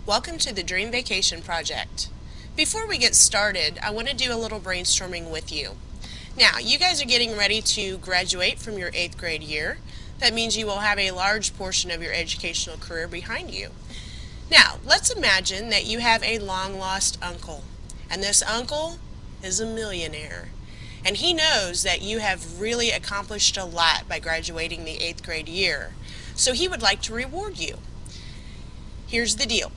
Welcome to the Dream Vacation Project. Before we get started, I want to do a little brainstorming with you. Now, you guys are getting ready to graduate from your 8th grade year. That means you will have a large portion of your educational career behind you. Now, let's imagine that you have a long-lost uncle, and this uncle is a millionaire. And he knows that you have really accomplished a lot by graduating the 8th grade year. So he would like to reward you. Here's the deal.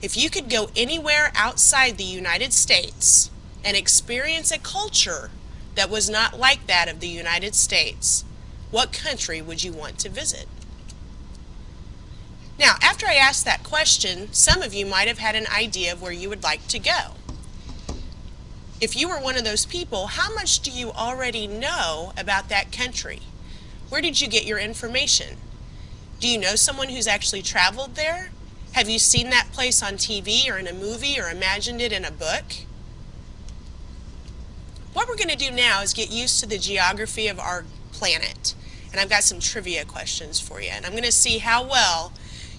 If you could go anywhere outside the United States and experience a culture that was not like that of the United States, what country would you want to visit? Now, after I asked that question, some of you might have had an idea of where you would like to go. If you were one of those people, how much do you already know about that country? Where did you get your information? Do you know someone who's actually traveled there? Have you seen that place on TV or in a movie or imagined it in a book? What we're going to do now is get used to the geography of our planet. And I've got some trivia questions for you. And I'm going to see how well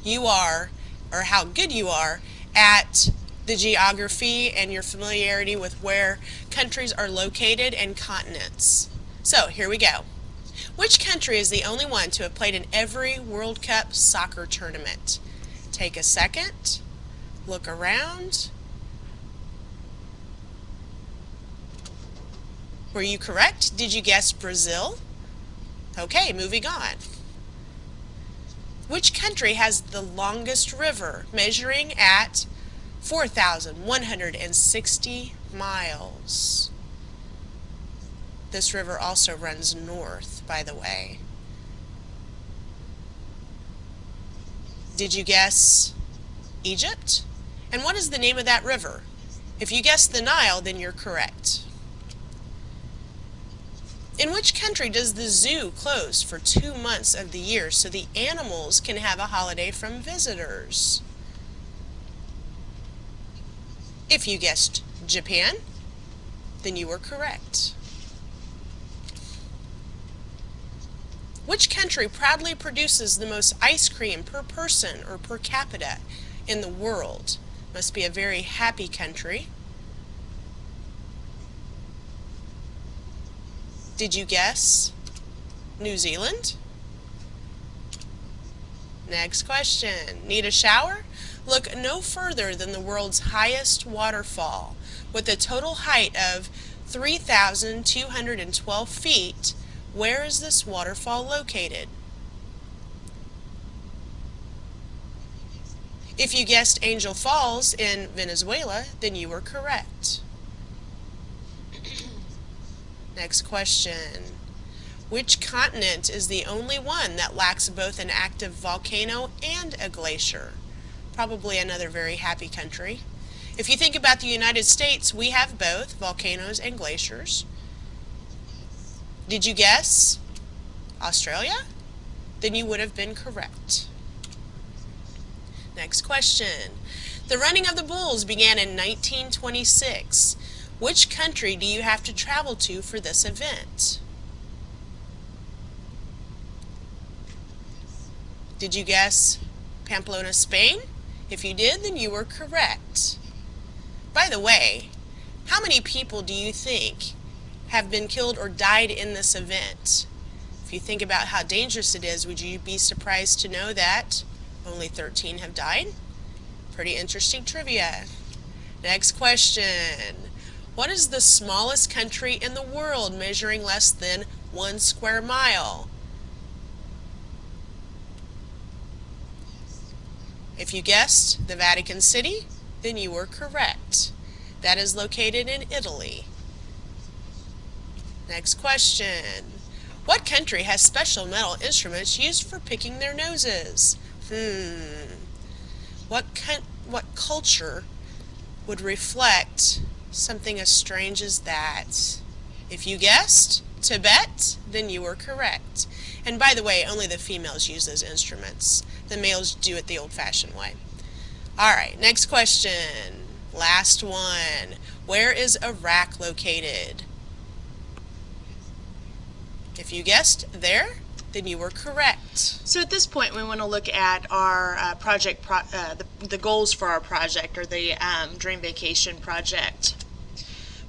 you are, or how good you are, at the geography and your familiarity with where countries are located and continents. So here we go. Which country is the only one to have played in every World Cup soccer tournament? Take a second, look around. Were you correct? Did you guess Brazil? Okay, moving on. Which country has the longest river, measuring at 4,160 miles? This river also runs north, by the way. Did you guess Egypt? And what is the name of that river? If you guessed the Nile, then you're correct. In which country does the zoo close for 2 months of the year so the animals can have a holiday from visitors? If you guessed Japan, then you were correct. Which country proudly produces the most ice cream per person or per capita in the world? Must be a very happy country. Did you guess New Zealand? Next question. Need a shower? Look no further than the world's highest waterfall with a total height of 3,212 feet. Where is this waterfall located? If you guessed Angel Falls in Venezuela, then you were correct. Next question. Which continent is the only one that lacks both an active volcano and a glacier? Probably another very happy country. If you think about the United States, we have both volcanoes and glaciers. Did you guess Australia? Then you would have been correct. Next question. The running of the bulls began in 1926. Which country do you have to travel to for this event? Did you guess Pamplona, Spain? If you did, then you were correct. By the way, how many people do you think have been killed or died in this event? If you think about how dangerous it is, would you be surprised to know that only 13 have died? Pretty interesting trivia. Next question. What is the smallest country in the world measuring less than 1 square mile? If you guessed the Vatican City, then you were correct. That is located in Italy. Next question. What country has special metal instruments used for picking their noses? What culture would reflect something as strange as that? If you guessed Tibet, then you were correct. And by the way, only the females use those instruments. The males do it the old-fashioned way. Alright, next question. Last one. Where is Iraq located? If you guessed there, then you were correct. So at this point, we want to look at our the goals for our project, or the Dream Vacation project.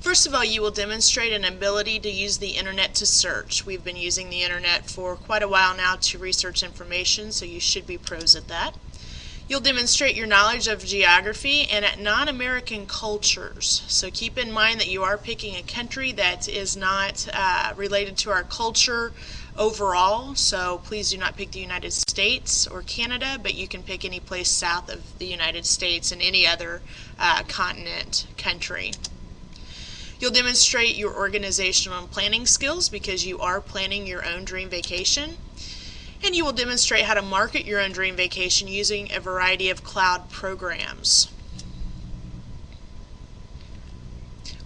First of all, you will demonstrate an ability to use the internet to search. We've been using the internet for quite a while now to research information, so you should be pros at that. You'll demonstrate your knowledge of geography and at non-American cultures. So keep in mind that you are picking a country that is not related to our culture overall, so please do not pick the United States or Canada, but you can pick any place south of the United States and any other continent country. You'll demonstrate your organizational and planning skills because you are planning your own dream vacation. And you will demonstrate how to market your own dream vacation using a variety of cloud programs.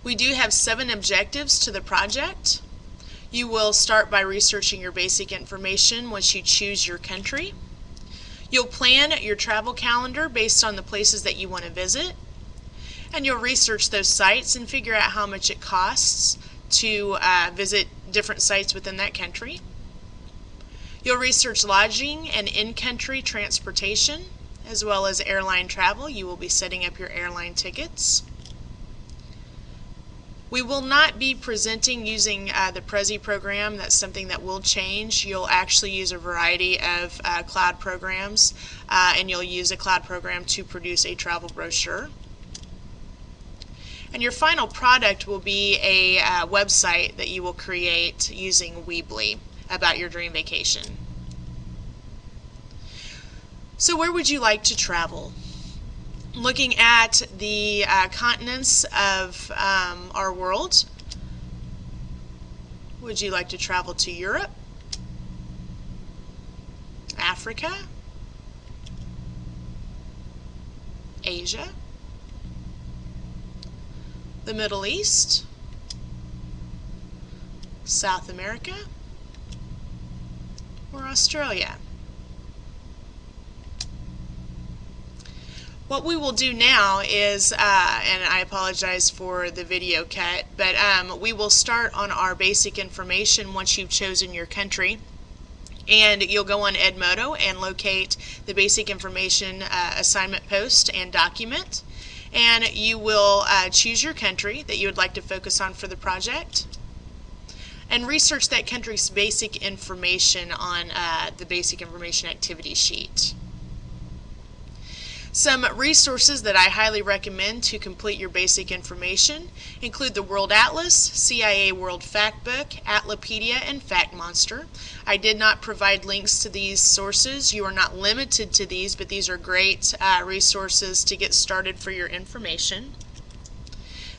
We do have 7 objectives to the project. You will start by researching your basic information once you choose your country. You'll plan your travel calendar based on the places that you want to visit. And you'll research those sites and figure out how much it costs to visit different sites within that country. You'll research lodging and in-country transportation, as well as airline travel. You will be setting up your airline tickets. We will not be presenting using the Prezi program. That's something that will change. You'll actually use a variety of cloud programs, and you'll use a cloud program to produce a travel brochure. And your final product will be a website that you will create using Weebly about your dream vacation. So where would you like to travel? Looking at the continents of our world, would you like to travel to Europe, Africa, Asia, the Middle East, South America, or Australia? What we will do now is, and I apologize for the video cut, but we will start on our basic information once you've chosen your country. And you'll go on Edmodo and locate the basic information assignment post and document. And you will choose your country that you would like to focus on for the project. And research that country's basic information on the basic information activity sheet. Some resources that I highly recommend to complete your basic information include the World Atlas, CIA World Factbook, Atlapedia, and FactMonster. I did not provide links to these sources. You are not limited to these, but these are great resources to get started for your information.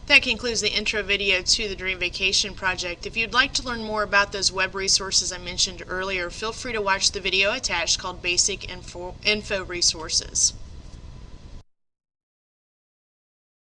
That concludes the intro video to the Dream Vacation project. If you'd like to learn more about those web resources I mentioned earlier, feel free to watch the video attached called Basic Info Resources.